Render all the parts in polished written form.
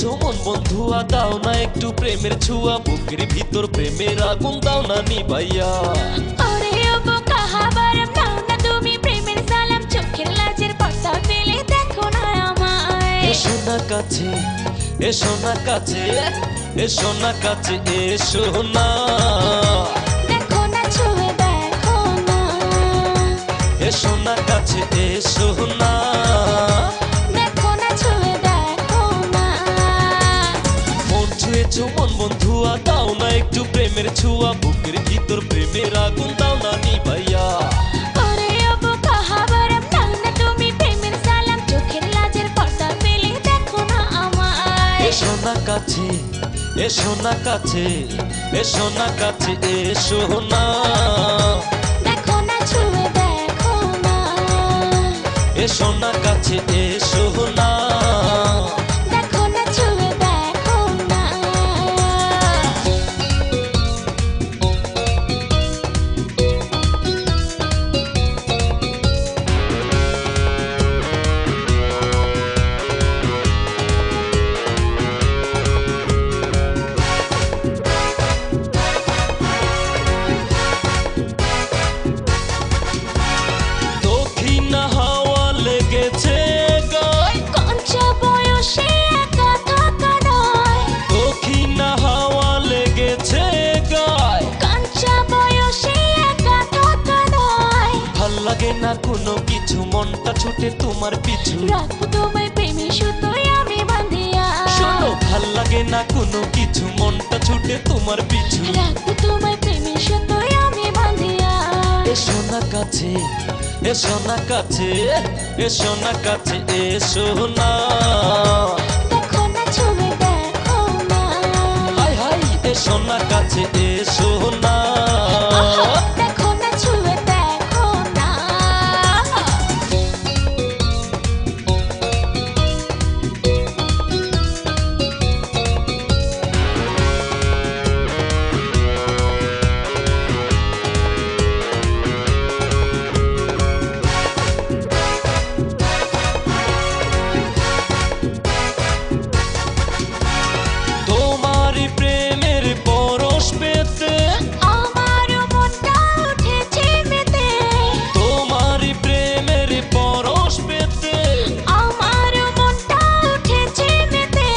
ছুঁয়েছো মন বন্ধুয়া, দাও না একটু প্রেমের ছোঁয়া, বুকের ভিতর প্রেমের আগুন দাও না নিভাইয়া। ওরে ও বোকা হাবারাম, দাও না তুমি প্রেমের সালাম, চোখের লাজের পর্দা ফেলে দেখো না আমায়। এসো না কাছে, এসো না কাছে, এসো না কাছে, এসো না। দেখো না ছুঁয়ে দেখো না, এসো না কাছে, এসো না। দেখো না ছুঁয়ে দেখো না। মন ছুঁয়েছো মন বন্ধুয়া, দাও না একটু প্রেমের ছোঁয়া, বুকের ভিতর প্রেমের আগুন দাও না নিভাইয়া। ওরে ও বোকা হাবারাম, দাও না তুমি প্রেমের সালাম, চোখের লাজের পর্দা ফেলে দেখো না আমায়। এসো না কাছে, এসো না কাছে, এসো না কাছে, এসো না। দেখো না ছুঁয়ে দেখো না, এসো না কাছে, এসো না। দেখো না ছুঁয়ে দেখো না। দক্ষিণ হাওয়া লেগেছে গায়, কঞ্চা বয়সে একা থাকা নয়, দক্ষিণ হাওয়া লেগেছে গায়। কঞ্চা বয়সে একা থাকা নয়। ভাল লাগে না কোনো কিছু, মনটা ছুটে তোমার পিছু। রাখবো তোমায় প্রেমে সুতোয় আমি বাঁধিয়া, শোনো ভাল লাগে না কোনো কিছু, মনটা ছুটে তোমার পিছু। রাখবো তোমায় প্রেমে সুতোয় আমি বাঁধিয়া। এসো না কাছে, এসো না কাছে, এসো না কাছে, এসো না। দেখো না ছুঁয়ে দেখো না, হাই হাই, এসো না কাছে, এসো না। আহা, দেখো না ছুঁয়ে দেখো না। তোমারই প্রেমের পরশ পেতে, আমারও মনটা উঠেছে মেতে, তোমারই প্রেমের পরশ পেতে। আমারও মনটা উঠেছে মেতে।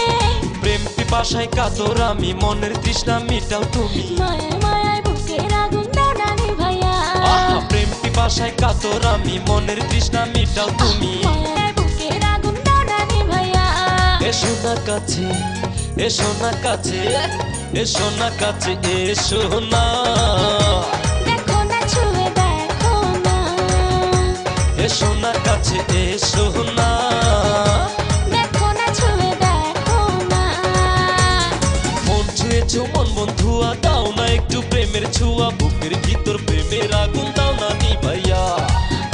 প্রেম পিপাসায় কাতর আমি, মনের তৃষ্ণা মিটাও তুমি। মায়া মায়ায় বুকের আগুন দাও না নিভাইয়া, আহা, প্রেম পিপাসায় কাতর আমি, মনের তৃষ্ণা মিটাও তুমি। মায়ায় বুকের আগুন দাও না নিভাইয়া। এসো না কাছে, এসো না কাছে, এসো না কাছে, এসো না। দেখো না ছুঁয়ে দেখো না, এসো না কাছে, এসো না। দেখো না ছুঁয়ে দেখো না। মন ছুঁয়েছো মন বন্ধুয়া, দাও না একটু প্রেমের ছোঁয়া, বুকের ভিতর প্রেমের আগুন দাও না নিভাইয়া।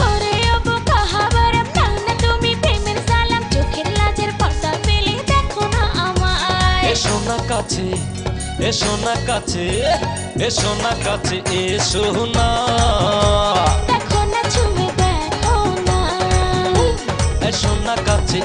ওরে ও বোকা হাবারাম, দাও না তুমি প্রেমের সালাম, চোখের লাজের পর্দা ফেলে দেখো না আমায়। এসো না কাছে, এসো না কাছে, এসো না কাছে, এসো না। দেখো না ছুঁয়ে দেখো না, এসো না কাছে,